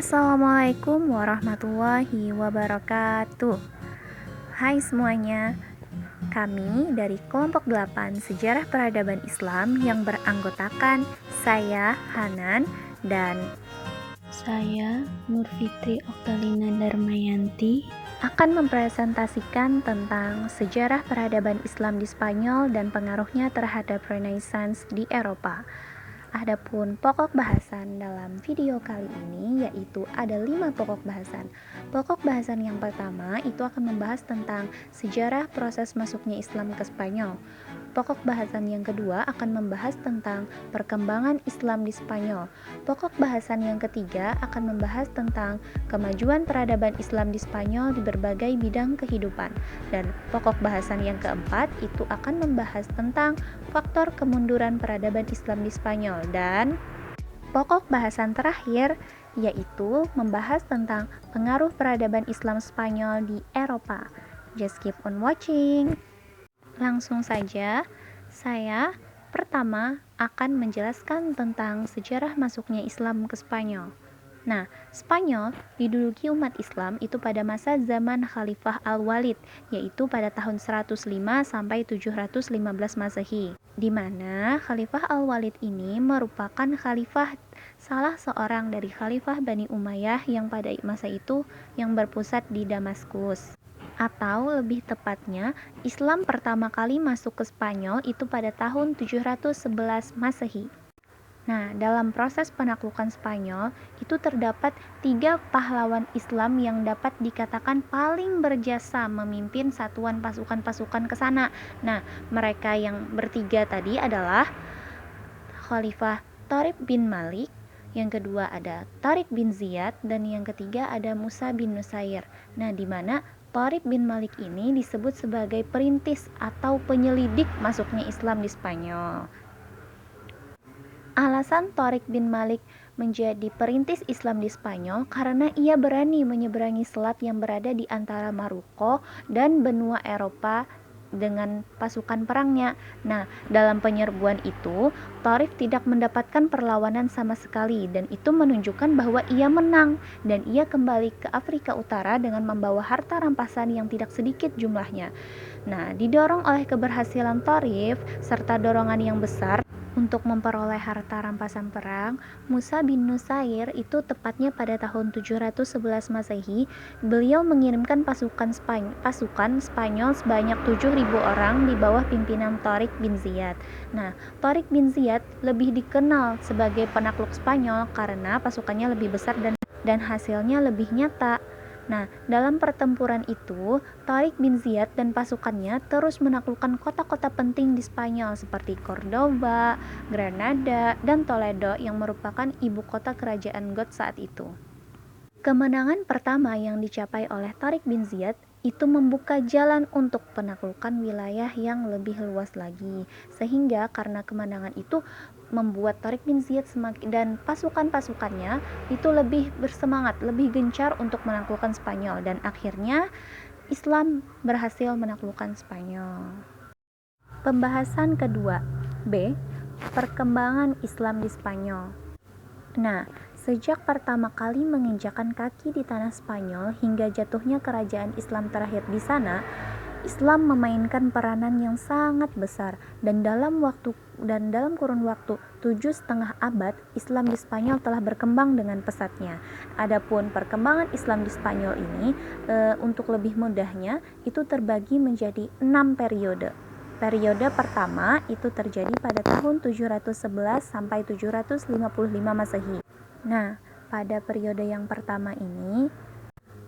Assalamualaikum warahmatullahi wabarakatuh. Hai semuanya, kami dari kelompok 8 Sejarah Peradaban Islam yang beranggotakan saya, Hanan, dan saya, Nur Fitri Oktalina Darmayanti, akan mempresentasikan tentang sejarah peradaban Islam di Spanyol dan pengaruhnya terhadap Renaissance di Eropa. Adapun pokok bahasan dalam video kali ini yaitu ada 5 pokok bahasan. Pokok bahasan yang pertama itu akan membahas tentang sejarah proses masuknya Islam ke Spanyol. Pokok bahasan yang kedua akan membahas tentang perkembangan Islam di Spanyol. Pokok bahasan yang ketiga akan membahas tentang kemajuan peradaban Islam di Spanyol di berbagai bidang kehidupan. Dan pokok bahasan yang keempat itu akan membahas tentang faktor kemunduran peradaban Islam di Spanyol. Dan pokok bahasan terakhir yaitu membahas tentang pengaruh peradaban Islam Spanyol di Eropa. Just keep on watching. Langsung saja, saya pertama akan menjelaskan tentang sejarah masuknya Islam ke Spanyol. Nah, Spanyol diduduki umat Islam itu pada masa zaman Khalifah Al-Walid, yaitu pada tahun 105 sampai 715 Masehi, di mana Khalifah Al-Walid ini merupakan khalifah salah seorang dari khalifah Bani Umayyah yang pada masa itu yang berpusat di Damaskus. Atau lebih tepatnya, Islam pertama kali masuk ke Spanyol itu pada tahun 711 Masehi. Nah, dalam proses penaklukan Spanyol, itu terdapat 3 pahlawan Islam yang dapat dikatakan paling berjasa memimpin satuan pasukan-pasukan ke sana. Nah, mereka yang bertiga tadi adalah Khalifah Tariq bin Malik, yang kedua ada Tariq bin Ziyad, dan yang ketiga ada Musa bin Nusair. Nah, di mana Tariq bin Malik ini disebut sebagai perintis atau penyelidik masuknya Islam di Spanyol. Alasan Tariq bin Malik menjadi perintis Islam di Spanyol karena ia berani menyeberangi selat yang berada di antara Maroko dan benua Eropa dengan pasukan perangnya. Nah, dalam penyerbuan itu, Tariq tidak mendapatkan perlawanan sama sekali dan itu menunjukkan bahwa ia menang dan ia kembali ke Afrika Utara dengan membawa harta rampasan yang tidak sedikit jumlahnya. Nah, didorong oleh keberhasilan Tariq serta dorongan yang besar untuk memperoleh harta rampasan perang, Musa bin Nusair itu tepatnya pada tahun 711 Masehi, beliau mengirimkan pasukan Spanyol sebanyak 7.000 orang di bawah pimpinan Tariq bin Ziyad. Nah, Tariq bin Ziyad lebih dikenal sebagai penakluk Spanyol karena pasukannya lebih besar dan hasilnya lebih nyata. Nah, dalam pertempuran itu, Tariq bin Ziyad dan pasukannya terus menaklukkan kota-kota penting di Spanyol seperti Cordoba, Granada, dan Toledo yang merupakan ibu kota kerajaan God saat itu. Kemenangan pertama yang dicapai oleh Tariq bin Ziyad itu membuka jalan untuk penaklukan wilayah yang lebih luas lagi, sehingga karena kemenangan itu membuat Tariq bin Ziyad dan pasukan-pasukannya itu lebih bersemangat, lebih gencar untuk menaklukkan Spanyol, dan akhirnya Islam berhasil menaklukkan Spanyol. Pembahasan kedua, B. Perkembangan Islam di Spanyol. Nah, sejak pertama kali menginjakan kaki di tanah Spanyol hingga jatuhnya kerajaan Islam terakhir di sana, Islam memainkan peranan yang sangat besar dan dalam kurun waktu 7,5 abad, Islam di Spanyol telah berkembang dengan pesatnya. Adapun perkembangan Islam di Spanyol ini, untuk lebih mudahnya, itu terbagi menjadi 6 periode. Periode pertama itu terjadi pada tahun 711 sampai 755 Masehi. Nah, pada periode yang pertama ini,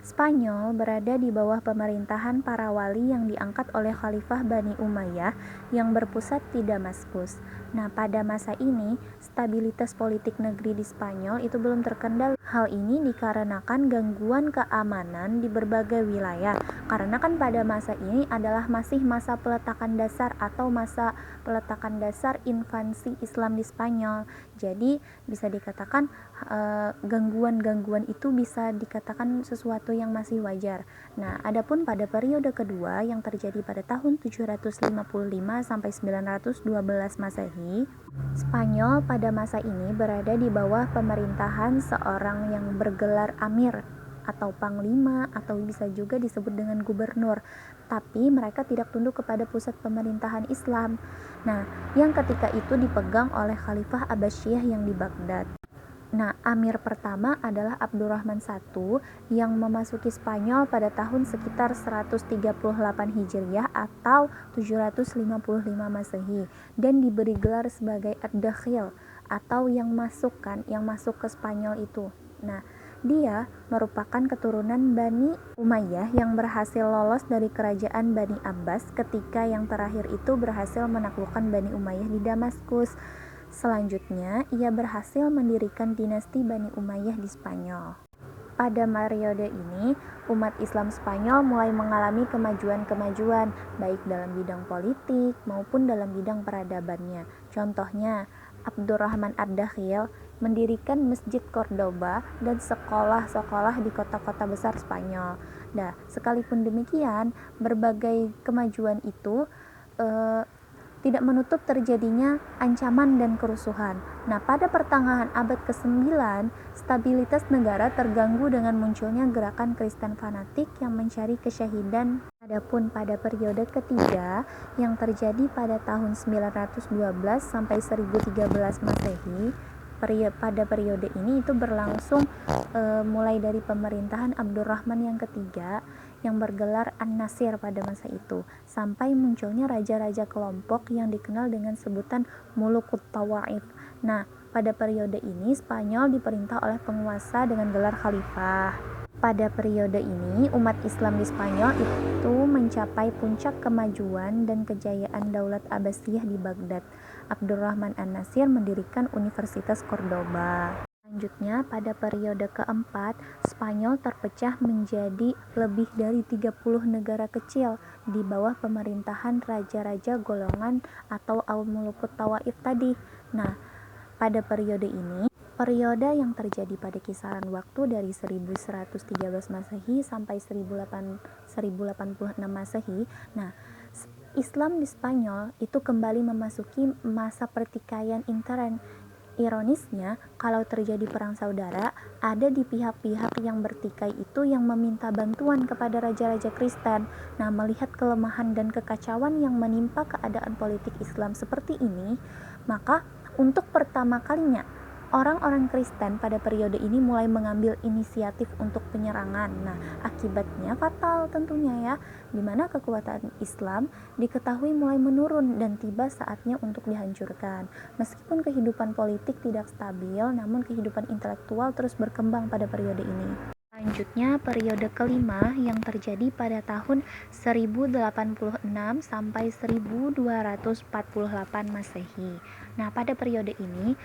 Spanyol berada di bawah pemerintahan para wali yang diangkat oleh Khalifah Bani Umayyah yang berpusat di Damaskus. Nah, pada masa ini, stabilitas politik negeri di Spanyol itu belum terkendali. Hal ini dikarenakan gangguan keamanan di berbagai wilayah. Karena kan pada masa ini adalah masih masa peletakan dasar atau masa peletakan dasar invasi Islam di Spanyol. Jadi, bisa dikatakan gangguan-gangguan itu bisa dikatakan sesuatu yang masih wajar. Nah, adapun pada periode kedua yang terjadi pada tahun 755 sampai 912 Masehi, Masehi, Spanyol pada masa ini berada di bawah pemerintahan seorang yang bergelar Amir atau Panglima atau bisa juga disebut dengan gubernur, tapi mereka tidak tunduk kepada pusat pemerintahan Islam. Nah, yang ketika itu dipegang oleh Khalifah Abbasiyah yang di Baghdad. Nah, Amir pertama adalah Abdurrahman I yang memasuki Spanyol pada tahun sekitar 138 Hijriah atau 755 Masehi dan diberi gelar sebagai Ad-Dakhil atau yang masuk ke Spanyol itu. Nah, dia merupakan keturunan Bani Umayyah yang berhasil lolos dari kerajaan Bani Abbas ketika yang terakhir itu berhasil menaklukkan Bani Umayyah di Damaskus. Selanjutnya, ia berhasil mendirikan dinasti Bani Umayyah di Spanyol. Pada periode ini, umat Islam Spanyol mulai mengalami kemajuan-kemajuan, baik dalam bidang politik maupun dalam bidang peradabannya. Contohnya, Abdurrahman Ad-Dakhil mendirikan Masjid Cordoba dan sekolah-sekolah di kota-kota besar Spanyol. Nah, sekalipun demikian, berbagai kemajuan itu tidak menutup terjadinya ancaman dan kerusuhan. Nah, pada pertengahan abad ke-9, stabilitas negara terganggu dengan munculnya gerakan Kristen fanatik yang mencari kesyahidan. Adapun pada periode ketiga yang terjadi pada tahun 912 sampai 1013 Masehi, pada periode ini itu berlangsung mulai dari pemerintahan Abdurrahman yang ketiga yang bergelar An-Nasir pada masa itu sampai munculnya raja-raja kelompok yang dikenal dengan sebutan Mulukut Tawaif. Nah, pada periode ini Spanyol diperintah oleh penguasa dengan gelar khalifah. Pada periode ini umat Islam di Spanyol itu mencapai puncak kemajuan dan kejayaan Daulat Abbasiyah di Baghdad. Abdurrahman An-Nasir mendirikan Universitas Cordoba. Selanjutnya, pada periode keempat, Spanyol terpecah menjadi lebih dari 30 negara kecil di bawah pemerintahan raja-raja golongan atau Al-Mulukut Tawaif tadi. Nah, pada periode ini, periode yang terjadi pada kisaran waktu dari 1113 Masehi sampai 1086 Masehi. Nah, Islam di Spanyol itu kembali memasuki masa pertikaian intern. Ironisnya, kalau terjadi perang saudara, ada di pihak-pihak yang bertikai itu yang meminta bantuan kepada raja-raja Kristen. Nah, melihat kelemahan dan kekacauan yang menimpa keadaan politik Islam seperti ini, maka untuk pertama kalinya orang-orang Kristen pada periode ini mulai mengambil inisiatif untuk penyerangan. Nah, akibatnya fatal tentunya ya, di mana kekuatan Islam diketahui mulai menurun dan tiba saatnya untuk dihancurkan. Meskipun kehidupan politik tidak stabil, namun kehidupan intelektual terus berkembang pada periode ini. Selanjutnya, periode kelima yang terjadi pada tahun 1086 sampai 1248 Masehi. Nah, pada periode ini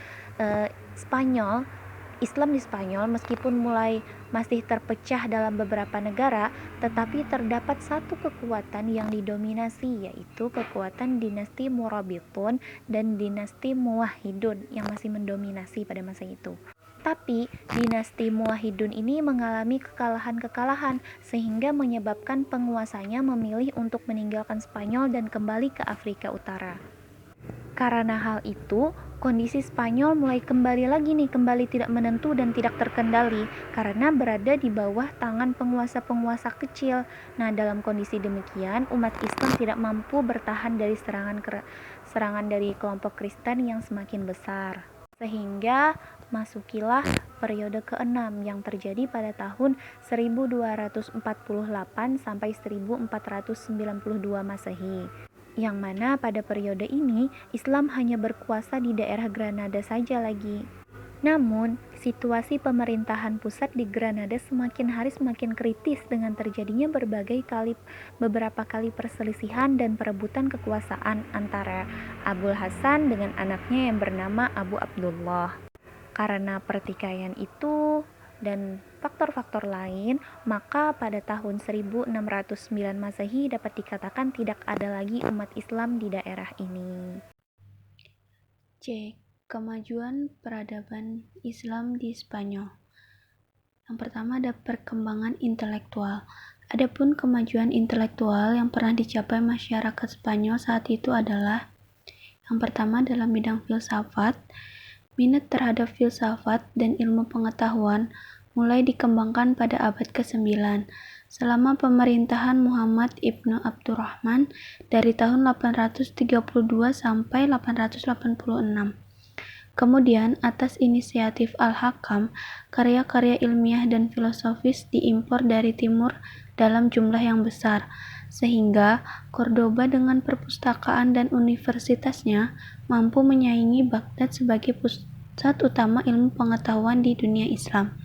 Islam di Spanyol meskipun mulai masih terpecah dalam beberapa negara, tetapi terdapat satu kekuatan yang didominasi, yaitu kekuatan dinasti Murabitun dan dinasti Muwahhidun yang masih mendominasi pada masa itu. Tapi dinasti Muwahhidun ini mengalami kekalahan-kekalahan sehingga menyebabkan penguasanya memilih untuk meninggalkan Spanyol dan kembali ke Afrika Utara. Karena hal itu, kondisi Spanyol mulai kembali tidak menentu dan tidak terkendali karena berada di bawah tangan penguasa-penguasa kecil. Nah, dalam kondisi demikian, umat Islam tidak mampu bertahan dari serangan dari kelompok Kristen yang semakin besar. Sehingga masukilah periode ke-6 yang terjadi pada tahun 1248 sampai 1492 Masehi. Yang mana pada periode ini Islam hanya berkuasa di daerah Granada saja lagi. Namun, situasi pemerintahan pusat di Granada semakin hari semakin kritis dengan terjadinya beberapa kali perselisihan dan perebutan kekuasaan antara Abul Hasan dengan anaknya yang bernama Abu Abdullah. Karena pertikaian itu dan faktor-faktor lain, maka pada tahun 1609 Masehi dapat dikatakan tidak ada lagi umat Islam di daerah ini. C. Kemajuan peradaban Islam di Spanyol. Yang pertama ada perkembangan intelektual. Adapun kemajuan intelektual yang pernah dicapai masyarakat Spanyol saat itu adalah Yang pertama dalam bidang filsafat. Minat terhadap filsafat dan ilmu pengetahuan mulai dikembangkan pada abad ke-9 selama pemerintahan Muhammad ibnu Abdurrahman dari tahun 832 sampai 886. Kemudian, atas inisiatif Al-Hakam, karya-karya ilmiah dan filosofis diimpor dari timur dalam jumlah yang besar, sehingga Cordoba dengan perpustakaan dan universitasnya mampu menyaingi Baghdad sebagai pusat utama ilmu pengetahuan di dunia Islam.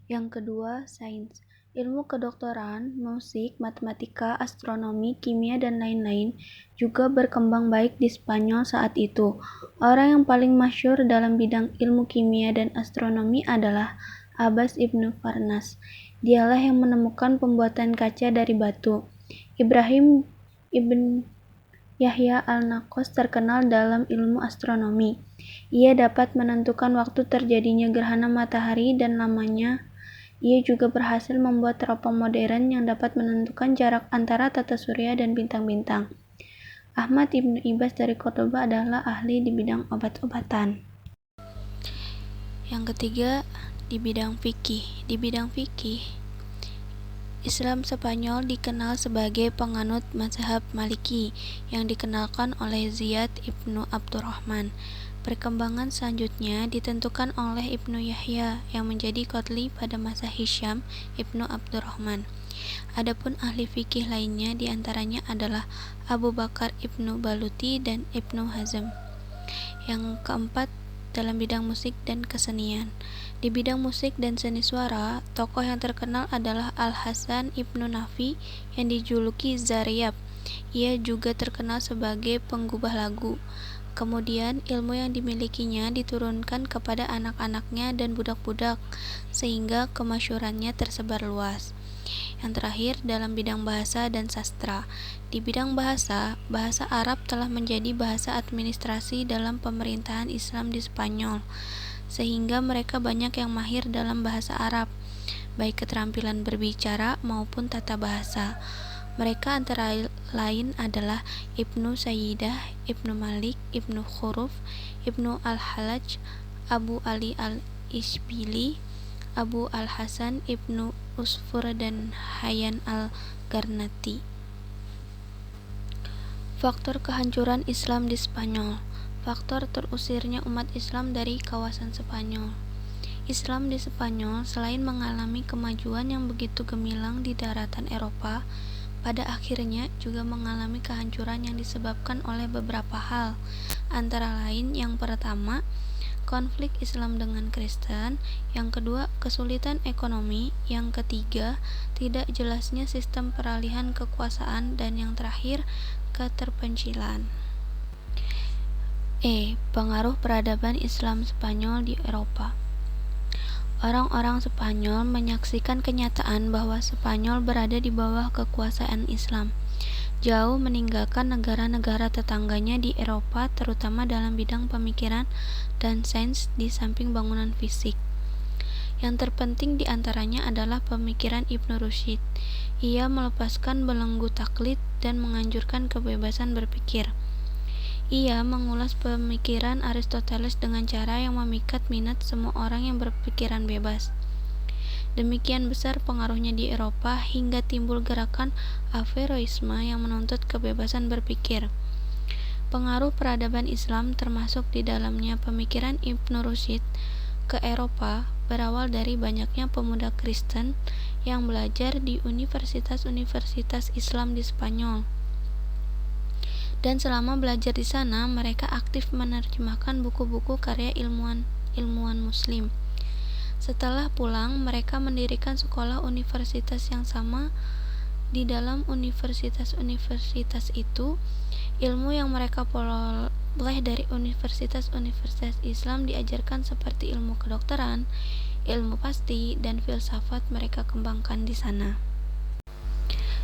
Yang kedua, sains. Ilmu kedokteran, musik, matematika, astronomi, kimia, dan lain-lain juga berkembang baik di Spanyol saat itu. Orang yang paling masyhur dalam bidang ilmu kimia dan astronomi adalah Abbas ibnu Farnas. Dialah yang menemukan pembuatan kaca dari batu. Ibrahim ibn Yahya al-Naqas terkenal dalam ilmu astronomi. Ia dapat menentukan waktu terjadinya gerhana matahari dan lamanya. Ia juga berhasil membuat teropong modern yang dapat menentukan jarak antara tata surya dan bintang-bintang. Ahmad ibnu Ibas dari Cordoba adalah ahli di bidang obat-obatan. Yang ketiga, di bidang fikih. Di bidang fikih, Islam Spanyol dikenal sebagai penganut mazhab Maliki yang dikenalkan oleh Ziyad ibnu Abdurrahman. Perkembangan selanjutnya ditentukan oleh Ibnu Yahya yang menjadi qadli pada masa Hisham ibnu Abdurrahman. Adapun ahli fikih lainnya diantaranya adalah Abu Bakar ibnu Baluti dan Ibnu Hazm. Yang keempat, dalam bidang musik dan kesenian. Di bidang musik dan seni suara, tokoh yang terkenal adalah Al-Hasan ibnu Nafi yang dijuluki Zaryab. Ia juga terkenal sebagai penggubah lagu. Kemudian, ilmu yang dimilikinya diturunkan kepada anak-anaknya dan budak-budak, sehingga kemasyhurannya tersebar luas. Yang terakhir, dalam bidang bahasa dan sastra. Di bidang bahasa, bahasa Arab telah menjadi bahasa administrasi dalam pemerintahan Islam di Spanyol, sehingga mereka banyak yang mahir dalam bahasa Arab, baik keterampilan berbicara maupun tata bahasa. Mereka antara lain adalah Ibnu Sayyidah, Ibnu Malik, Ibnu Khuruf, Ibnu Al-Hallaj, Abu Ali Al-Ishbili, Abu Al-Hasan, Ibnu Usfur, dan Hayyan Al-Garnati. Faktor kehancuran Islam di Spanyol. Faktor terusirnya umat Islam dari kawasan Spanyol. Islam di Spanyol selain mengalami kemajuan yang begitu gemilang di daratan Eropa, pada akhirnya juga mengalami kehancuran yang disebabkan oleh beberapa hal, antara lain yang pertama, konflik Islam dengan Kristen, yang kedua, kesulitan ekonomi, yang ketiga, tidak jelasnya sistem peralihan kekuasaan, dan yang terakhir, keterpencilan. Pengaruh peradaban Islam Spanyol di Eropa. Orang-orang Spanyol menyaksikan kenyataan bahwa Spanyol berada di bawah kekuasaan Islam, jauh meninggalkan negara-negara tetangganya di Eropa, terutama dalam bidang pemikiran dan sains di samping bangunan fisik. Yang terpenting di antaranya adalah pemikiran Ibnu Rushd. Ia melepaskan belenggu taklid dan menganjurkan kebebasan berpikir. Ia mengulas pemikiran Aristoteles dengan cara yang memikat minat semua orang yang berpikiran bebas. Demikian besar pengaruhnya di Eropa hingga timbul gerakan Averroisme yang menuntut kebebasan berpikir. Pengaruh peradaban Islam termasuk di dalamnya pemikiran Ibnu Rushd ke Eropa berawal dari banyaknya pemuda Kristen yang belajar di universitas-universitas Islam di Spanyol. Dan selama belajar di sana, mereka aktif menerjemahkan buku-buku karya ilmuwan Muslim. Setelah pulang, mereka mendirikan sekolah universitas yang sama. Di dalam universitas-universitas itu, ilmu yang mereka peroleh dari universitas-universitas Islam diajarkan seperti ilmu kedokteran, ilmu pasti, dan filsafat mereka kembangkan di sana.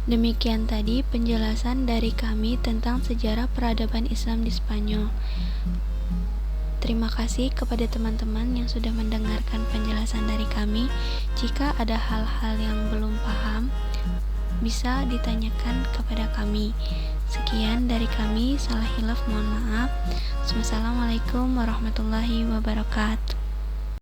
Demikian tadi penjelasan dari kami tentang sejarah peradaban Islam di Spanyol. Terima kasih kepada teman-teman yang sudah mendengarkan penjelasan dari kami. Jika ada hal-hal yang belum paham, bisa ditanyakan kepada kami. Sekian dari kami, salah hilaf mohon maaf. Wassalamualaikum warahmatullahi wabarakatuh.